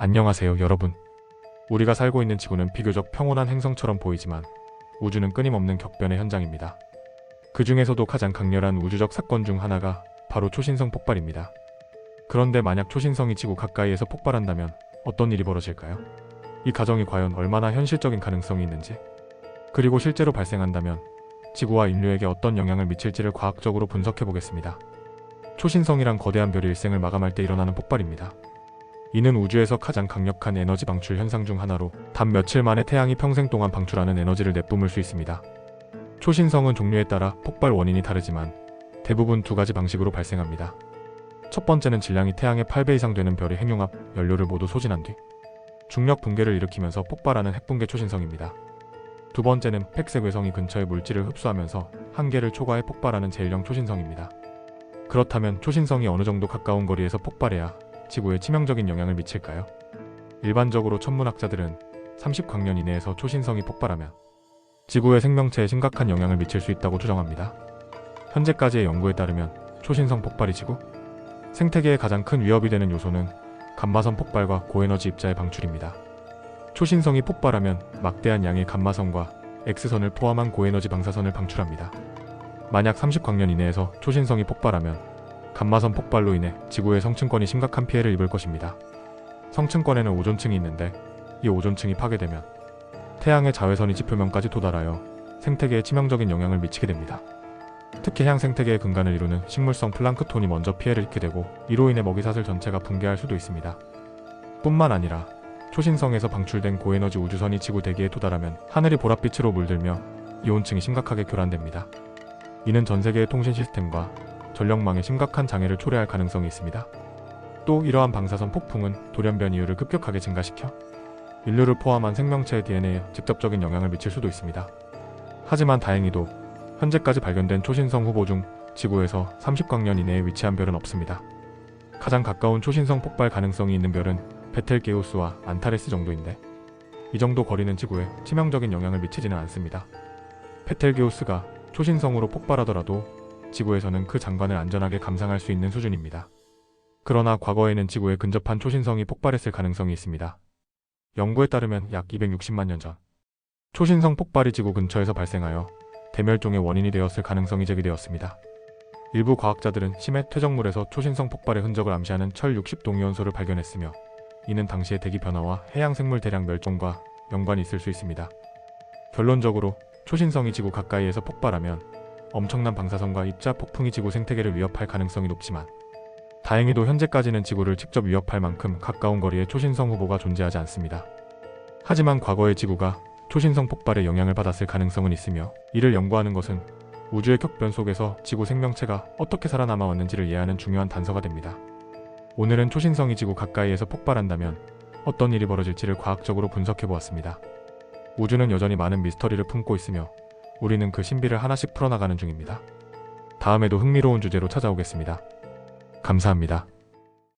안녕하세요, 여러분. 우리가 살고 있는 지구는 비교적 평온한 행성처럼 보이지만 우주는 끊임없는 격변의 현장입니다. 그 중에서도 가장 강렬한 우주적 사건 중 하나가 바로 초신성 폭발입니다. 그런데 만약 초신성이 지구 가까이에서 폭발한다면 어떤 일이 벌어질까요? 이 가정이 과연 얼마나 현실적인 가능성이 있는지, 그리고 실제로 발생한다면 지구와 인류에게 어떤 영향을 미칠지를 과학적으로 분석해 보겠습니다. 초신성이란 거대한 별이 일생을 마감할 때 일어나는 폭발입니다. 이는 우주에서 가장 강력한 에너지 방출 현상 중 하나로 단 며칠 만에 태양이 평생 동안 방출하는 에너지를 내뿜을 수 있습니다. 초신성은 종류에 따라 폭발 원인이 다르지만 대부분 두 가지 방식으로 발생합니다. 첫 번째는 질량이 태양의 8배 이상 되는 별의 핵융합 연료를 모두 소진한 뒤 중력 붕괴를 일으키면서 폭발하는 핵붕괴 초신성입니다. 두 번째는 백색 외성이 근처의 물질을 흡수하면서 한계를 초과해 폭발하는 제1형 초신성입니다. 그렇다면 초신성이 어느 정도 가까운 거리에서 폭발해야 지구에 치명적인 영향을 미칠까요? 일반적으로 천문학자들은 30광년 이내에서 초신성이 폭발하면 지구의 생명체에 심각한 영향을 미칠 수 있다고 추정합니다. 현재까지의 연구에 따르면 초신성 폭발이 지구 생태계에 가장 큰 위협이 되는 요소는 감마선 폭발과 고에너지 입자의 방출입니다. 초신성이 폭발하면 막대한 양의 감마선과 X선을 포함한 고에너지 방사선을 방출합니다. 만약 30광년 이내에서 초신성이 폭발하면 감마선 폭발로 인해 지구의 성층권이 심각한 피해를 입을 것입니다. 성층권에는 오존층이 있는데 이 오존층이 파괴되면 태양의 자외선이 지표면까지 도달하여 생태계에 치명적인 영향을 미치게 됩니다. 특히 해양 생태계의 근간을 이루는 식물성 플랑크톤이 먼저 피해를 입게 되고 이로 인해 먹이사슬 전체가 붕괴할 수도 있습니다. 뿐만 아니라 초신성에서 방출된 고에너지 우주선이 지구 대기에 도달하면 하늘이 보랏빛으로 물들며 이온층이 심각하게 교란됩니다. 이는 전 세계의 통신 시스템과 전력망에 심각한 장애를 초래할 가능성이 있습니다. 또 이러한 방사선 폭풍은 돌연변 이율을 급격하게 증가시켜 인류를 포함한 생명체의 DNA에 직접적인 영향을 미칠 수도 있습니다. 하지만 다행히도 현재까지 발견된 초신성 후보 중 지구에서 30광년 이내에 위치한 별은 없습니다. 가장 가까운 초신성 폭발 가능성이 있는 별은 베텔게우스와 안타레스 정도인데 이 정도 거리는 지구에 치명적인 영향을 미치지는 않습니다. 베텔게우스가 초신성으로 폭발하더라도 지구에서는 그 장관을 안전하게 감상할 수 있는 수준입니다. 그러나 과거에는 지구에 근접한 초신성이 폭발했을 가능성이 있습니다. 연구에 따르면 약 260만 년 전 초신성 폭발이 지구 근처에서 발생하여 대멸종의 원인이 되었을 가능성이 제기되었습니다. 일부 과학자들은 심해 퇴적물에서 초신성 폭발의 흔적을 암시하는 철 60동위원소를 발견했으며 이는 당시의 대기 변화와 해양 생물 대량 멸종과 연관이 있을 수 있습니다. 결론적으로 초신성이 지구 가까이에서 폭발하면 엄청난 방사선과 입자 폭풍이 지구 생태계를 위협할 가능성이 높지만 다행히도 현재까지는 지구를 직접 위협할 만큼 가까운 거리에 초신성 후보가 존재하지 않습니다. 하지만 과거의 지구가 초신성 폭발에 영향을 받았을 가능성은 있으며 이를 연구하는 것은 우주의 격변 속에서 지구 생명체가 어떻게 살아남아 왔는지를 이해하는 중요한 단서가 됩니다. 오늘은 초신성이 지구 가까이에서 폭발한다면 어떤 일이 벌어질지를 과학적으로 분석해보았습니다. 우주는 여전히 많은 미스터리를 품고 있으며 우리는 그 신비를 하나씩 풀어나가는 중입니다. 다음에도 흥미로운 주제로 찾아오겠습니다. 감사합니다.